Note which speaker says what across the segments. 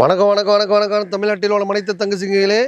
Speaker 1: வணக்கம் வணக்கம் வணக்கம் வணக்கம் தமிழ்நாட்டில் உள்ள மனித தங்கச்சிங்களே,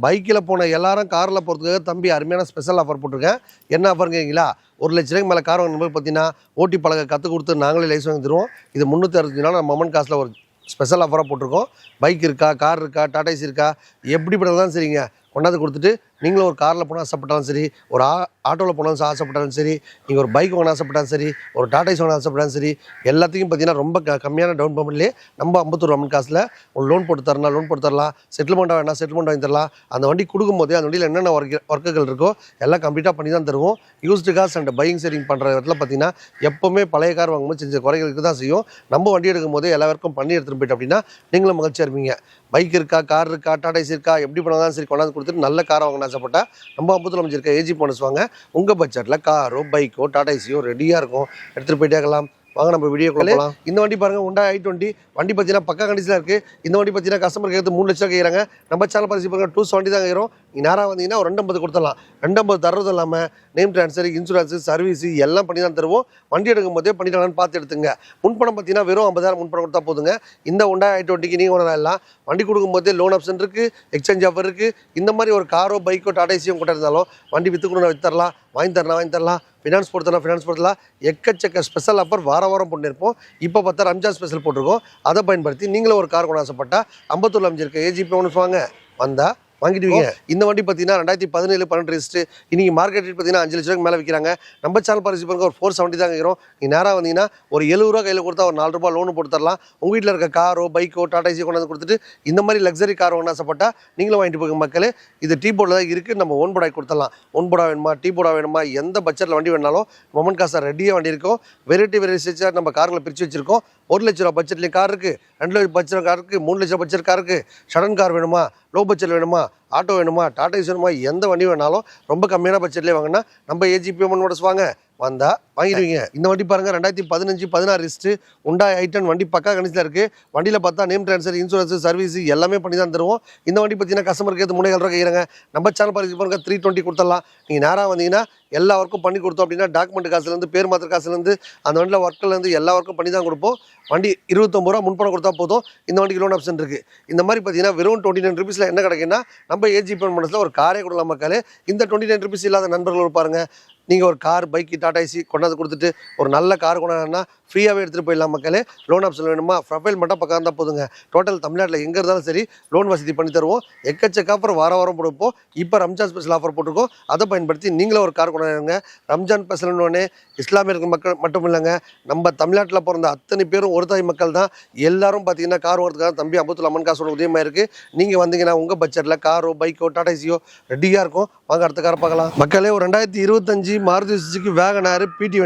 Speaker 1: பைக்கில் போன எல்லாரும் காரில் போகிறதுக்காக தம்பி அருமையான ஸ்பெஷல் ஆஃபர் போட்டிருக்கேன். என்ன ஆஃபருங்கீங்களா? 1,00,000 மேலே கார் வாங்கின போது பார்த்தீங்கன்னா ஓட்டி பழக கற்றுக் கொடுத்து நாங்களே லைசன்ஸ் வாங்கி தருவோம். இது 365 நாள் நம்ம அமௌண்ட் காசில் ஒரு ஸ்பெஷல் ஆஃபராக போட்டிருக்கோம். பைக் இருக்கா, கார் இருக்கா, டாடா ஏசி இருக்கா, எப்படி பண்ணலாம் சரிங்க கொண்டாந்து கொடுத்துட்டு நீங்களும் ஒரு காரில் போனால் ஆசைப்பட்டாலும் சரி, ஒரு ஆட்டோவில் போனாலும் ஆசைப்பட்டாலும் சரி, நீங்கள் ஒரு பைக் வாங்க ஆசைப்பட்டாலும் சரி, ஒரு டாடா ஏசி வாங்க ஆசைப்பட்டாலும் சரி, எல்லாத்தையும் பார்த்தீங்கன்னா ரொம்ப கம்மியான டவுன் பேமெண்ட்லேயே நம்ம 51 அமௌண்ட் காசில் ஒரு லோன் போட்டு தரலாம். லோன் போட்டு தரலாம், செட்டில்மெண்ட்டாக வேணால் செட்டில்மெண்ட் வாங்கி தரலாம். அந்த வண்டி கொடுக்கும்போதே அந்த வண்டியில் என்னென்ன ஒர்க்குகள் இருக்கோ எல்லாம் கம்ப்ளீட்டாக பண்ணி தான் தருவோம். Used cars and buying selling பண்ணுற இடத்துல பார்த்தீங்கன்னா எப்போவுமே பழைய கார் வாங்கும்போது செஞ்ச குறைகளுக்கு தான் செய்யும். நம்ம வண்டி எடுக்கும் போதே எல்லாருக்கும் பண்ணி எடுத்துகிட்டு போயிட்டு அப்படின்னா நீங்களும் மகிழ்ச்சியாக இருப்பீங்க. பைக் இருக்கா, கார் இருக்கா, டாடா ஏசி இருக்கா, எப்படி பண்ணாலும் சரி கொண்டாந்து கொடுத்துட்டு நல்ல காரை வாங்கணும் ஆசைப்பட்டா நம்ம 50 அமைச்சிருக்க ஏஜி போனஸ் வாங்க. உங்கள் பட்ஜெட்டில் காரோ பைக்கோ டாடா ஏசியோ ரெடியாக இருக்கும், எடுத்துகிட்டு போயிட்டே இருக்கலாம். வாங்க நம்ம வீடியோ போகலாம். இந்த வண்டி பாருங்கள், Honda i20 வண்டி பார்த்தீங்கன்னா பக்கா கண்டிஷனில் இருக்குது. இந்த வண்டி பார்த்தீங்கன்னா கஸ்டமர் கேட்குறது 3 லட்சம் கேட்குறாங்க. நம்ம சேனல் பார்த்து பாருங்கள் 270 தான் கேட்குறோம். நீங்கள் நேராக வந்தீங்கன்னா ஒரு 250 கொடுத்துடலாம். 250 தர்றது இல்லாமல் நேம் ட்ரான்ஸ்ஃபர், இன்சூரன்ஸு, சர்வீஸு எல்லாம் பண்ணி தான் தருவோம். வண்டி எடுக்கும் போதே பண்ணிட்டாங்கன்னு பார்த்து எடுத்துங்க. முன்பணம் பார்த்தீங்கன்னா வெறும் 50,000 முன்பணம் கொடுத்தா போதுங்க. இந்த Honda i20க்கு நீங்கள் ஒன்றா எல்லாம் வண்டி கொடுக்கும்போதே லோன் ஆப்ஷன் இருக்குது, எக்ஸ்சேஞ்ச் ஆஃபர் இருக்குது. இந்த மாதிரி ஒரு காரோ பைக்கோ டாடா ஏசியும் கூட இருந்தாலும் வண்டி விற்றுக்கணும் வித்தரலாம், வாங்கி தரலாம். ஃபினான்ஸ் போடுறதுனா எக்கச்சக்க ஸ்பெஷல் ஆஃபர் வாரம் பண்ணியிருப்போம். இப்போ பார்த்தா ரம்ஜான் ஸ்பெஷல் போட்டிருக்கோம். அதை பயன்படுத்தி நீங்களும் ஒரு கார் கொண்டு ஆசைப்பட்டா 51 அமைச்சிருக்க ஏஜிபி ஒன்று வாங்க வந்தால் வாங்கிடுவீங்க. இந்த வண்டி பார்த்தீங்கன்னா 2017 12 ரெஜிஸ்ட்ரு. இன்றைக்கி மார்க்கெட் ரேட் பார்த்தீங்கன்னா 5 லட்ச ரூபாய்க்கு மேலே விற்கிறாங்க. நம்ம சேனல் பரிசு பாருங்க ஒரு 470 தான் கேட்குறோம். நீங்கள் நேராக வந்தீங்கன்னா ஒரு 70 ரூபா கையில் கொடுத்தா ஒரு 4 ரூபா லோனு போட்டு தரலாம். உங்கள் வீட்டில் இருக்க காரோ பைக்கோ டாடா ஏசி கொண்டாந்து கொடுத்துட்டு இந்த மாதிரி லக்ஸரி கார் வாங்க ஆசைப்பட்டா நீங்களும் வாங்கிட்டு போங்க மக்களே. இது டீ போர்டில் தான் இருக்குது. நம்ம ஓன் போர்டாக கொடுத்துடலாம். ஓன் போர்டாக வேணுமா, டீ போர்டாக வேணுமா, எந்த பட்ஜெட்டில் வண்டி வேணாலும் மொமெண்ட் காசாக ரெடியாக வண்டி இருக்கும். வெரைட்டி நம்ம கார்களை பிரித்து வச்சுருக்கோம். 1 லட்ச ரூபா பட்ஜெட்லேயும் கார் இருக்குது, 2 லட்சம் பட்ஜெட் கார் இருக்குது, 3 லட்சம் பட்ஜெட் கார் இருக்குது. சடன் கார் வேணுமா, லோ பட்ஜெட் வேணுமா, ஆட்டோ வேணுமா, டாடா ஏசி வேணுமா, எந்த வண்டி வேணாலும் ரொம்ப கம்மியான பட்ஜெட்லேயே வாங்கினா நம்ம ஏஜிபி அமௌண்ட் வாங்க வந்தால் வாங்கிடுவீங்க. இந்த வண்டி பாருங்கள் 2015 16 ரெஜிஸ்ட்ரு Honda i10 வண்டி பக்கா கண்டிஷனில் இருக்குது. வண்டியில் பார்த்தா நேம் ட்ரான்ஸ்ஃபர், இன்சூரன்ஸு, சர்வீஸு எல்லாமே பண்ணி தான் தருவோம். இந்த வண்டி பார்த்தீங்கன்னா கஸ்டமருக்கு ஏற்ற 3,000 ரூபா கேட்குறாங்க. நம்ம சேனல் பார்த்து பாருங்கள் 320 கொடுத்துடலாம். நீங்கள் நேராக வந்தீங்கன்னா எல்லா ஒர்க்கும் பண்ணி கொடுத்தோம் அப்படின்னா டாக்குமெண்ட் காசுலேருந்து பேர் மாத்திர காசுலேருந்து அந்த வண்டியில் ஒர்க்கிலேருந்து எல்லா ஒர்க்கும் பண்ணி தான் கொடுப்போம். வண்டி 29 ரூபா முன்பணம் கொடுத்தா போதும். இந்த வண்டிக்கு லோன் ஆப்ஷன் இருக்குது. இந்த மாதிரி பார்த்தீங்கன்னா வெறும் 29 ருபீஸில் என்ன கிடைக்குன்னா நம்ம ஏஜிபி மனசில் ஒரு காரே கொடுக்கலாம் மக்களே. இந்த 29 ருபீஸ் இல்லாத நண்பர்கள் பாருங்கள். நீங்கள் ஒரு கார் பைக்கு டாடா ஏசி கொண்டாந்து கொடுத்துட்டு ஒரு நல்ல கார் கொண்டாடுனா ஃப்ரீயாகவே எடுத்துகிட்டு போயிடலாம் மக்களே. லோன் ஆப்ஷன் வேணுமா, ப்ரொஃபைல் மட்டும் பக்கம் இருந்தால் போதுங்க. டோட்டல் தமிழ்நாட்டில் எங்கே இருந்தாலும் சரி லோன் வசதி பண்ணி தருவோம். எக்கச்சக்க ஆஃபர் வாரம் கொடுப்போம். இப்போ ரம்ஜான் ஸ்பெஷல் ஆஃபர் போட்டிருக்கோம். அதை பயன்படுத்தி நீங்களும் ஒரு கார் கொண்டாடுங்க. ரம்ஜான் ஸ்பெஷல்னு இஸ்லாமியர்கள் மக்கள் மட்டும் இல்லைங்க, நம்ம தமிழ்நாட்டில் பிறந்த அத்தனை பேரும் ஒரு தாய் மக்கள் தான். எல்லாரும் பார்த்தீங்கன்னா கார் வாங்குறதுக்காக தம்பி 50 அம்மன் காசோட உதயமாக இருக்குது. நீங்கள் வந்தீங்கன்னா உங்கள் பட்ஜெட்டில் காரோ பைக்கோ டாடா ஏசியோ ரெடியாக இருக்கும். வாங்க அடுத்த காரை பார்க்கலாம் மக்களே. ஒரு 2025 மாருதி சுசுகி வேகனார் பிடி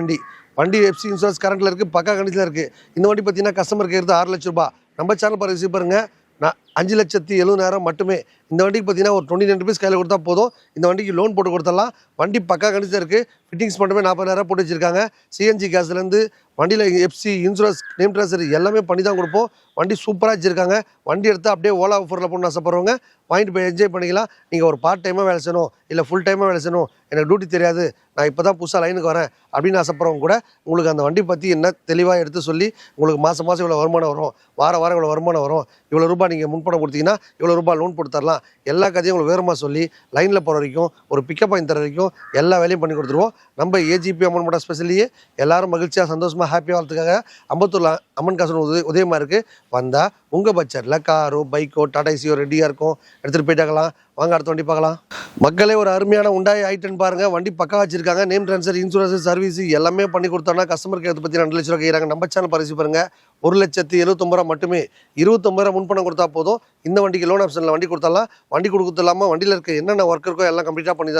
Speaker 1: வண்டி எஃப்சி இன்சூரன்ஸ் கரண்ட்டில் இருக்குது, பக்கா கண்டிஷனில் இருக்குது. இந்த வண்டி பார்த்தீங்கன்னா கஸ்டமர் கேட்குறது 6 லட்ச ரூபா. நம்ம சேனல் பாருங்க 5,70,000 மட்டுமே. இந்த வண்டிக்கு பார்த்தீங்கன்னா ஒரு 29 ருபீஸ் கையில் கொடுத்தா போதும். இந்த வண்டிக்கு லோன் போட்டு கொடுத்துடலாம். வண்டி பக்கா கண்டிஷன் இருக்குது. ஃபிட்டிங்ஸ் மட்டுமே 40,000 போட்டு வச்சுருக்காங்க. சிஎன்ஜி கேஸ்லேருந்து வண்டியில் எஃப்சி இன்சூரன்ஸ் நேம் ட்ரான்ஸ்ஃபர் எல்லாமே பண்ணி தான் கொடுப்போம். வண்டி சூப்பராக வச்சுருக்காங்க. வண்டி எடுத்து அப்படியே ஓலா ஆஃபரில் போகணுன்னு ஆசைப்படுறவங்க வாங்கிட்டு போய் என்ஜாய் பண்ணிக்கலாம். நீங்கள் ஒரு பார்ட் டைமாக வேலை செய்யணும், இல்லை ஃபுல் டைமாக வேலை செய்யணும், எனக்கு டியூட்டி தெரியாது, நான் இப்போ தான் புதுசாக லைனுக்கு வரேன் அப்படின்னு ஆசைப்படுறவங்க கூட உங்களுக்கு அந்த வண்டி பற்றி என்ன தெளிவாக எடுத்து சொல்லி உங்களுக்கு மாதம் இவ்வளோ வருமானம் வரும், வாரம் இவ்வளோ வருமானம் வரும், இவ்வளோ ரூபாய் நீங்கள் முன்பணம் கொடுத்தீங்கன்னா இவ்வளோ ரூபாய் லோன் போட்டு தரலாம், எல்லா கதையும் உங்களுக்கு வேறுமா சொல்லி லைனில் போகிற வரைக்கும் ஒரு பிக்கப் வாங்கி தர வரைக்கும் எல்லா வேலையும் பண்ணி கொடுத்துருவோம். நம்ம ஏஜிபி அம்மன் மட்டும் ஸ்பெஷலியே எல்லாரும் மகிழ்ச்சியாக சந்தோஷமாக ஹாப்பியாக வாழ்த்துக்காக 51 அம்மன் காசு உதயமாக இருக்குது. வந்தால் உங்கள் பட்ஜெட்டில் காரோ பைக்கோ டாடா ஏசியோ ரெடியாக இருக்கும், எடுத்துகிட்டு போயிட்டாக்கலாம். வாங்க அடுத்த வண்டி பார்க்கலாம் மக்களே. ஒரு அருமையான Honda i10 பாருங்கள். வண்டி பக்கா வச்சிருக்காங்க. நேம் ட்ரான்ஸ்ஃபர், இன்சூரன்ஸ், சர்வீஸ் எல்லாமே பண்ணி கொடுத்தோன்னா கஸ்டமருக்கு அதை பற்றி 2 லட்ச ரூபா கேட்குறாங்க. நம்ம சேனல் பரிசு பாருங்கள் 1,79,000 ரூபா மட்டுமே. 29 ரூபா முன்பணம் கொடுத்தா போதும். இந்த வண்டிக்கு லோன் ஆப்ஷனில் வண்டி கொடுத்தாலாம். வண்டி கொடுக்குறது இல்லாமல் வண்டியில் இருக்க என்னென்ன ஒர்க் இருக்கோ எல்லாம் கம்ப்ளீட்டாக பண்ணி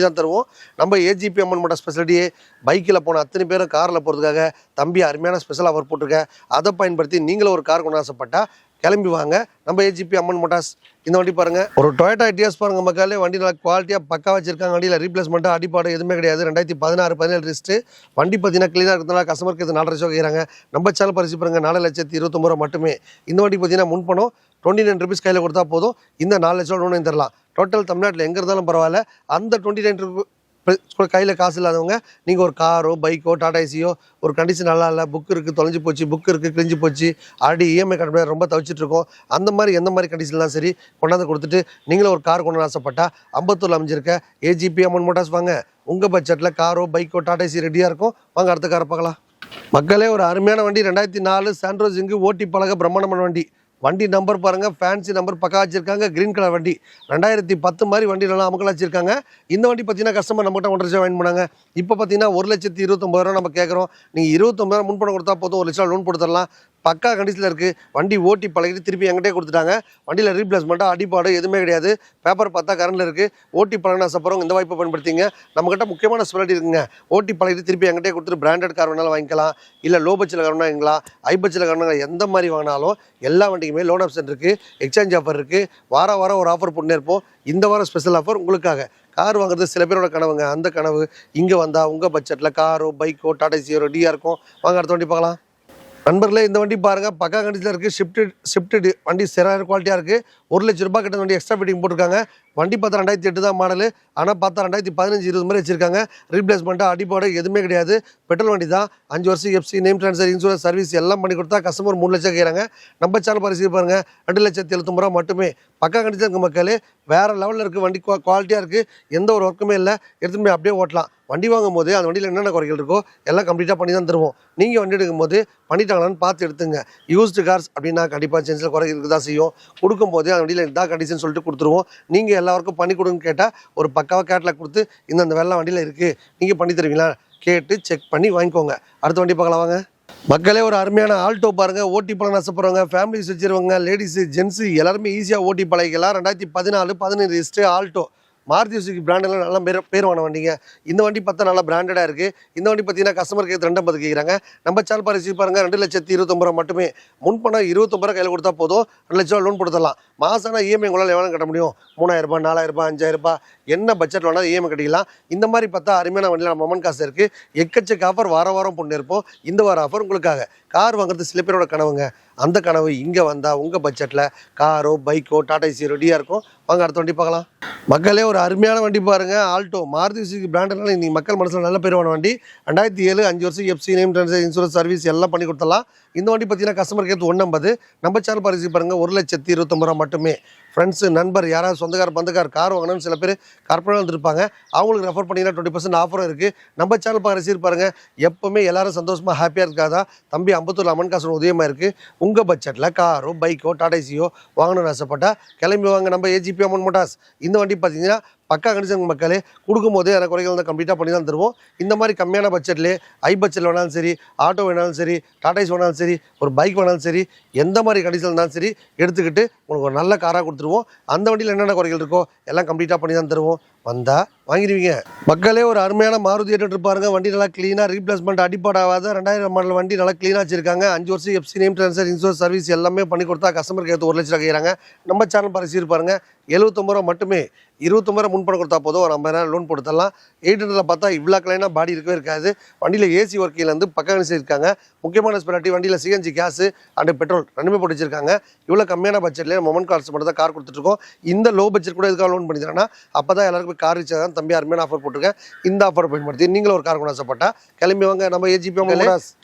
Speaker 1: தான் தருவோம். நம்ம ஏஜிபி அம்மன் மட்டும் ஸ்பெஷலிட்டியே பைக்கில் போன அத்தனை பேரும் காரில் போகிறதுக்காக தம்பி அருமையான ஸ்பெஷல் ஆஃபர் போட்டிருக்கேன். அதை பயன்படுத்தி நீங்களும் ஒரு கார் கொண்டு ஆசைப்பட்டா கிளம்பி வாங்க நம்ம ஏஜிபி அம்மன் மோட்டார்ஸ். இந்த வண்டி பாருங்கள், ஒரு டொயோட்டா எட்டியாஸ் பாருங்கள் மக்களே. வண்டி நல்லா குவாலிட்டியாக பக்கா வச்சிருக்காங்க. வண்டியில் ரீப்ளேஸ்மெண்ட்டாக அடிப்பாடு எதுவுமே கிடையாது. 2016 17 ரெஜிஸ்ட்ரு. வண்டி பார்த்தீங்கன்னா க்ளீனாக இருக்கிறதுனால கஸ்டமருக்கு இது 4 லட்சம் கேட்குறாங்க. நம்ம சேனல் பரிசு பாருங்கள் 4,29,000 ரூபா மட்டுமே. இந்த வண்டி பார்த்தீங்கன்னா முன்பணம் 29 ருபீஸ் கையில் கொடுத்தா போதும். இந்த 4 லட்சம் லோன் தரலாம். டோட்டல் தமிழ்நாட்டில் எங்கே இருந்தாலும் பரவாயில்ல. அந்த 29 கையில் காசு இல்லாதவங்க நீங்கள் ஒரு காரோ பைக்கோ டாடா ஏசியோ ஒரு கண்டிஷன் நல்லா இல்லை, புக் இருக்குது தொலைஞ்சு போச்சு, புக் இருக்குது கிழிஞ்சு போச்சு, ஆல்ரெடி இஎம்ஐ கட்ட முடியாது ரொம்ப தவிச்சிட்டு இருக்கோம், அந்த மாதிரி எந்த மாதிரி கண்டிஷன்லாம் சரி கொண்டாந்து கொடுத்துட்டு நீங்களும் ஒரு கார் கொண்டு ஆசைப்பட்டா அம்பத்தூரில் அமைஞ்சிருக்க ஏஜிபி அம்மன் மோட்டார்ஸ் வாங்க. உங்கள் பட்ஜெட்டில் காரோ பைக்கோ டாடா ஏசி ரெடியாக இருக்கும். வாங்க அடுத்த காரை பார்க்கலாம். மக்களே ஒரு அருமையான வண்டி 2004 சாண்ட்ரோஸ் இங்கு ஓட்டி பழக பிரம்மாண்டமான வண்டி. வண்டி நம்பர் பாருங்கள், ஃபேன்சி நம்பர் பக்கா வச்சிருக்காங்க. க்ரீன் கலர் வண்டி 2010 மாதிரி வண்டி நல்லா அமக்கலாக வச்சிருக்காங்க. இந்த வண்டி பார்த்தீங்கன்னா கஸ்டமர் நம்மகிட்ட 1,50,000 வாங்கி போனாங்க. இப்போ பார்த்தீங்கன்னா 1,29,000 நம்ம கேட்குறோம். நீங்கள் 29,000 முன்பணம் கொடுத்தா போதும், 1 லட்சம் லோன் போட்டுத்தரலாம். பக்கா கண்டிஷனில் இருக்குது. வண்டி ஓட்டி பழகிட்டு திருப்பி என்கிட்டே கொடுத்துட்டாங்க. வண்டியில் ரீப்ளேஸ்மெண்ட்டாக அடிப்பாடு எதுவுமே கிடையாது. பேப்பர் பார்த்தா கரண்டில் இருக்குது. ஓட்டி பழகினா சப்பறம் இந்த வாய்ப்பை பயன்படுத்திங்க. நம்மகிட்ட முக்கியமான ஸ்பெஷாலிட்டி இருக்குங்க. ஓட்டி பழகிட்டு திருப்பி என்கிட்டே கொடுத்துட்டு பிராண்டட் கார் வேணாலும் வாங்கிக்கலாம், இல்லை லோ பட்ஜெட்டில் கார் வாங்கிக்கலாம், ஹை பட்ஜெட்டில் கார் எந்த மாதிரி வாங்கினாலும் எல்லா வண்டிக்குமே லோன் ஆப்ஷன் இருக்குது, எக்ஸ்சேஞ்ச் ஆஃபர் இருக்குது. வாரம் ஒரு ஆஃபர் போட்டுனே இருப்போம். இந்த வாரம் ஸ்பெஷல் ஆஃபர் உங்களுக்காக. கார் வாங்குறது சில பேரோட கனவுங்க. அந்த கனவு இங்கே வந்தால் உங்கள் பட்ஜெட்டில் காரோ பைக்கோ டாடா ஏசியோ ரெடியாக இருக்கும். வாங்க அடுத்த வண்டி பார்க்கலாம். நண்பர்களே இந்த வண்டி பாருங்கள், பக்கா கண்டிஷனில் இருக்குது. ஷிஃப்ட்டு வண்டி சரியான குவாலிட்டியாக இருக்குது. 1 லட்ச ரூபாய் கிட்ட வண்டி எக்ஸ்ட்ரா ஃபிட்டிங் போட்டிருக்காங்க. வண்டி பார்த்தா 2008 தான் மாடலு. ஆனால் பார்த்தா 2015-20 மாதிரி வச்சிருக்காங்க. ரீப்ளேஸ்மெண்ட்டாக அடிப்பாடு எதுவுமே கிடையாது. பெட்ரோல் வண்டி தான். 5 வருஷம் FC, name transfer, insurance, service எல்லாம் பண்ணி கொடுத்தா கஸ்டமர் 3 லட்சம் கேட்குறாங்க. நம்ம சேனல் பரிசீலி பாருங்கள், 2,79,000 மட்டுமே. பக்கா கண்டிஷன் இருக்க மக்களே, வேறு லெவலில் இருக்குது. வண்டி குவாலிட்டியாக இருக்குது. எந்த ஒரு ஒர்க்குமே இல்லை. எடுத்துகிட்டு போய் அப்படியே ஓட்டலாம். வண்டி வாங்கும் போது அந்த வண்டியில் என்னென்ன குறைகள் இருக்கோ எல்லாம் கம்ப்ளீட்டாக பண்ணி தான் தருவோம். நீங்கள் வண்டி எடுக்கும் போது பண்ணிட்டாங்களான்னு பார்த்து எடுத்துங்க. யூஸ்டு கார்ஸ் அப்படின்னா கண்டிப்பாக சென்ஸில் குறை இருக்குது தான் செய்யும். கொடுக்கும்போது அந்த வண்டியில் இதான் கண்டிஷன் சொல்லிட்டு கொடுத்துருவோம். நீங்கள் எல்லாருக்கும் பண்ணி கொடுங்கன்னு கேட்டால் ஒரு பக்காவாக கேட்லாக் கொடுத்து இந்த வெள்ளம் வண்டியில் இருக்குது, நீங்கள் பண்ணி தருவீங்களா கேட்டு செக் பண்ணி வாங்கிக்கோங்க. அடுத்த வண்டி பார்க்கலாம் வாங்க. மக்களே ஒரு அருமையான ஆல்டோ பாருங்கள். ஓட்டி பழக ஆசைப்படுறவங்க, ஃபேமிலிஸ் வச்சுருவாங்க, லேடிஸு ஜென்ஸு எல்லாருமே ஈஸியாக ஓட்டி பழகிக்கலாம். 2014-15 ரிஜிஸ்ட்ரு ஆல்டோ. மாருதி சுசுகி பிராண்டெல்லாம் நல்லா பேர் வாங்கின வண்டிங்க. இந்த வண்டி பார்த்தா நல்லா பிராண்டடாக இருக்குது. இந்த வண்டி பார்த்தீங்கன்னா கஸ்டமர் கேட்கு 250 கேட்குறாங்க. நம்ம சேனல் பரிசீலி பாருங்கள், 2,29,000 மட்டுமே. முன்பணம் 29,000 கையில் கொடுத்தா போதும், 2 லட்ச ரூபா லோன் போட்டுத்தரலாம். மாதம்னா இஎம்ஐ உங்களால் எவ்வளோ கட்ட முடியும்? 3,000, 4,000, 5,000 என்ன பட்ஜெட் வேணாலும் இஎம்ஐ கட்டிக்கலாம். இந்த மாதிரி பார்த்தா அருமையான வண்டியில் நம்ம மொமன் காசு இருக்குது. எக்கச்சக்க ஆஃபர் வாரம் பொண்ணு இருப்போம். இந்த வார ஆஃபர் உங்களுக்காக. கார் வாங்குறது சில பேரோட கனவுங்க. அந்த கனவு இங்கே வந்தால் உங்கள் பட்ஜெட்டில் காரோ பைக்கோ டாடா ஏசி ரெடியாக இருக்கும். வாங்க அடுத்த வண்டி பார்க்கலாம். மக்களே ஒரு அருமையான வண்டி பாருங்கள், ஆல்டோ. மாருதி சுசுகி பிராண்டெல்லாம் இன்றைக்கி மக்கள் மனசில் நல்ல பேருவான வண்டி. 2007, 5 வருஷம் FC, name transfer, insurance, service எல்லாம் பண்ணி கொடுத்தலாம். இந்த வண்டி பார்த்தீங்கன்னா கஸ்டமர் கேட்டு 150. நம்ம சேனல் பரிசீலி பாருங்கள், 1,29,000 மட்டுமே. ஃப்ரெண்ட்ஸு நண்பர் யாராவது சொந்தக்கார பந்தக்கார் கார் வாங்கணும்னு சில பேர் கற்பனை வந்துருப்பாங்க. அவங்களுக்கு ரெஃபர் பண்ணிங்கன்னா 20% ஆஃபரும் இருக்குது. நம்ம சேனல் பரிசீலி பாருங்கள். எப்போவுமே எல்லாரும் சந்தோஷமாக ஹாப்பியாக இருக்காதா? தம்பி அம்பத்தூர் அம்மன் காசு உதயமாக இருக்குது. உங்கள் பட்ஜெட்டில் காரோ பைக்கோ டாடா ஏசியோ வாங்கணும்னு ஆசைப்பட்டா கிளம்பி வாங்க. நம்ம ஏஜிபி அம்மன் மோட்டார்ஸ். இந்த வண்டி பார்த்தீங்கன்னா பக்கா கண்டிஷன் மக்களே. கொடுக்கும் போதே எனக்கு குறைகள் வந்து கம்ப்ளீட்டாக பண்ணி தான் தருவோம். இந்த மாதிரி கம்மியான பட்ஜெட்லேயே ஹை பட்ஜெட்டில் வேணாலும் சரி, ஆட்டோ வேணாலும் சரி, டாடா ஏசி வேணாலும் சரி, ஒரு பைக் வேணாலும் சரி, எந்த மாதிரி கண்டிஷன் இருந்தாலும் சரி எடுத்துக்கிட்டு உங்களுக்கு ஒரு நல்ல காராக கொடுத்துருவோம். அந்த வண்டியில் என்னென்ன குறைகள் இருக்கோ எல்லாம் கம்ப்ளீட்டாக பண்ணி தான் தருவோம். வந்தால் வாங்கிடுவீங்க. மக்களே ஒரு அருமையான மாருதி எட்டு பாருங்க. வண்டி நல்லா க்ளீனாக, ரீப்ளேஸ்மெண்ட் அடிப்படாத 2000 மாடல் வண்டி நல்லா க்ளீனாக வச்சிருக்காங்க. 5 வருஷம் FC, name transfer, insurance, service எல்லாமே பண்ணி கொடுத்தா கஸ்டமருக்கு எடுத்து 1 லட்சம் ரூபா கேட்குறாங்க. நம்ம சேனல் பரிசீலி பாருங்க, 79 மட்டுமே. 29 முன்பணம் கொடுத்தா போதும், ஒரு 50,000 லோன் போட்டு தரலாம். 800 பார்த்தா இவ்வளோ கிளைனாக பாடி இருக்கவே இருக்காது. வண்டியில் ஏசி ஒர்க்கிலேருந்து பக்கம் இருக்காங்க. முக்கியமான ஸ்பெஷாலிட்டி வண்டியில் சிஎன்ஜி கேஸு அண்ட் பெட்ரோல் ரெண்டுமே போட்டு வச்சிருக்காங்க. இவ்வளோ கம்மியான பட்ஜெட்லேயே மொமன் கார்ஸ் மட்டும் தான் கார் கொடுத்துட்ருக்கோம். இந்த லோ பட்ஜெட் கூட எதுக்காக லோன் பண்ணி தரேன்னா அப்போ தான் எல்லாருக்கும் கார் ரீச் ஆகும். தம்பி அருமையான ஆஃபர் போட்டிருக்கேன். இந்த ஆஃபர் பயன்படுத்தி நீங்களும் ஒரு கார் கொண்டு ஆசைப்பட்டா கிளம்பி வாங்க. நம்ம ஏஜிபி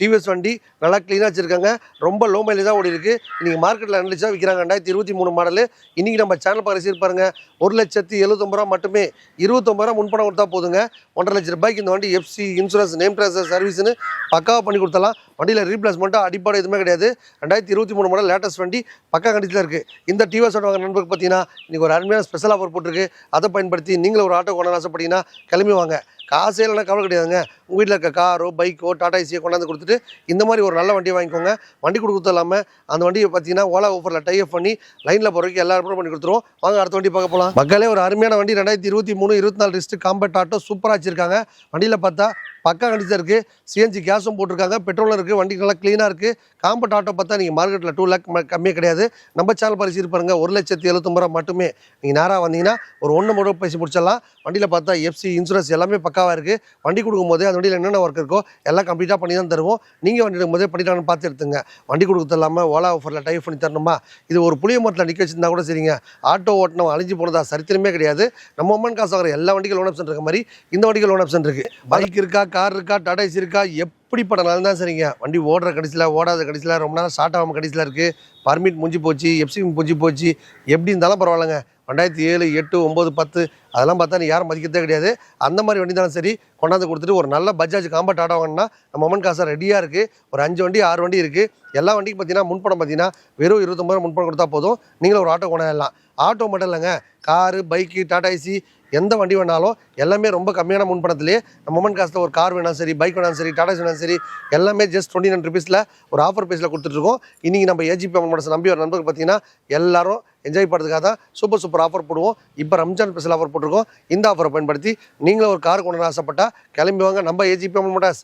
Speaker 1: டிவிஎஸ் வண்டி நல்லா க்ளீனாக வச்சிருக்காங்க. ரொம்ப லோ மைலேஜ் தான் ஓடி இருக்கு. இன்னைக்கு மார்க்கெட்டில் 2 லட்சம் விற்கிறாங்க. 2023 மாடலு. இன்னைக்கு நம்ம சேனல் பரிசீலி பாருங்க, 1,79,000 மட்டுமே. 29,000 முன்பணம் கொடுத்தா போதுங்க. 1,50,000 ரூபாய்க்கு இந்த வண்டி எஃப்சி, இன்சூரன்ஸ், நேம் ட்ரான்ஸ்ஃபர், சர்வீஸ்னு பக்காவாக பண்ணி கொடுத்தலாம். வண்டியில் ரீப்ளேஸ்மெண்ட்டாக அடிப்பாடு எதுவுமே கிடையாது. 2023 மாடல் லேட்டஸ்ட் வண்டி பக்கா கண்டிஷனில் இருக்குது. இந்த டிவிஎஸ் வாங்க நண்பருக்கு பார்த்தீங்கன்னா இன்றைக்கி ஒரு அருமையான ஸ்பெஷல் ஆஃபர் போட்டிருக்கு. அதை பயன்படுத்தி நீங்களும் ஒரு ஆட்டோ கொண்டாந்து ஆசைப்பட்டீங்கன்னா கிளம்பி வாங்க. காசே இல்லைனா கவலை கிடையாதுங்க. உங்கள் வீட்டில் இருக்க காரோ பைக்கோ டாடா ஏசியோ கொண்டாந்து கொடுத்துட்டு இந்த மாதிரி ஒரு நல்ல வண்டியை வாங்கிக்கோங்க. வண்டி கொடுத்து இல்லாமல் அந்த வண்டியை பார்த்தீங்கன்னா ஓலா ஆஃபரில் டைப் பண்ணி லைனில் போகிறதுக்கு எல்லாருமே பண்ணி கொடுத்துருவோம். வாங்க அடுத்த வண்டி பார்க்க போகலாம். மக்களே ஒரு அருமையான வண்டி 2023-24 ரிஸ்ட் காம்பேக்ட் ஆட்டோ சூப்பராக வச்சுருக்காங்க. வண்டியில் பார்த்தா பக்கா கண்டிஷன் இருக்குது. சிஎன்ஜி கேஸும் போட்டிருக்காங்க, பெட்ரோலும் இருக்குது, வண்டி நல்லா க்ளீனாக இருக்குது. காம்பட் ஆட்டோ பார்த்தா நீங்கள் மார்க்கெட்டில் 2 லேக் கம்மியே கிடையாது. நம்ம சேனல் பரிசீலனை பாருங்கள், 1,79,000 மட்டுமே. நீங்கள் நேராக வந்தீங்கன்னா ஒரு 1 மட்டும் பேசி முடிச்சிடலாம். வண்டியில் பார்த்தா எஃப்சி இன்சூரன்ஸ் எல்லாமே பக்காவாக இருக்குது. வண்டி கொடுக்கும்போதே அந்த வண்டியில் என்னென்ன ஒர்க் இருக்கோ எல்லாம் கம்ப்ளீட்டாக பண்ணி தான் தருவோம். நீங்கள் வண்டி எடுக்கும்போதே பண்ணிட்டான்னு பார்த்து எடுத்துங்க. வண்டி கொடுக்குறது இல்லாமல் ஓலா ஆஃபரில் டைப் பண்ணி தரணுமா? இது ஒரு புளிய மரத்தில் நிற்க வச்சிருந்தா கூட சரிங்க. ஆட்டோ ஓட்டணும் அழிஞ்சு போனதா சரித்திரமே கிடையாது. நம்ம அம்மன் காசு வாங்குற எல்லா வண்டிக்கும் லோன் ஆப்ஷன் இருக்க மாதிரி இந்த வண்டிக்கு லோன் ஆப்ஷன் இருக்குது. பைக் இருக்கா, கார் இருக்கா, டாடா ஏசி இருக்கா, எப்படிப்பட்ட நாள் தான் சரிங்க. வண்டி ஓடுற கடைசியில், ஓடாத கடைசியில், ரொம்ப நேரம் ஸ்டார்ட் ஆகாமல் கடைசியில் இருக்குது. பர்மிட் முடிஞ்சு போச்சு, எஃப்சி முடிஞ்சு போச்சு, எப்படி இருந்தாலும் பரவாயில்லைங்க. 2007, 8, 9, 10 அதெல்லாம் பார்த்தா நீ யாரும் மதிக்கிறதே கிடையாது. அந்த மாதிரி வண்டி தானே சரி கொண்டாந்து கொடுத்துட்டு ஒரு நல்ல பஜாஜ் காம்பட் ஆட்டோ வாங்கினா நம்ம அம்மன் காசு ரெடியாக இருக்குது. ஒரு 5 வண்டி 6 வண்டி இருக்குது. எல்லா வண்டிக்கும் பார்த்தீங்கன்னா முன்பணம் பார்த்தீங்கன்னா வெறும் 29 முன்பணம் கொடுத்தா போதும். நீங்களும் ஒரு ஆட்டோ கொண்டாடலாம். ஆட்டோ மட்டும் இல்லைங்க, காரு, பைக்கு, டாடா ஏசி எந்த வண்டி வேணாலும் எல்லாமே ரொம்ப கம்மியான முன்பணத்திலே நம்ம அம்மன் காசில் ஒரு கார் வேணாலும் சரி, பைக் வேணாலும் சரி, டாடா ஏசி வேணாலும் சரி, எல்லாமே ஜஸ்ட் 29 rupeesல ஒரு ஆஃபர் ப்ரைஸில் கொடுத்துட்ருக்கோம். இன்றைக்கி நம்ம ஏஜிபி அம்மன் மனசு நம்பி ஒரு நண்பர்கள் பார்த்தீங்கன்னா எல்லாரும் என்ஜாய் பண்ணுறதுக்காக தான் சூப்பர் ஆஃபர் போடுவோம். இப்போ ரம்ஜான் ஸ்பெஷல் ஆஃபர் போட்டிருக்கோம். இந்த ஆஃபரை பயன்படுத்தி நீங்களும் ஒரு கார் கொண்டு ஆசைப்பட்டா கிளம்பி வாங்க நம்ம ஏஜிபி அம்மன் மோட்டார்ஸ்.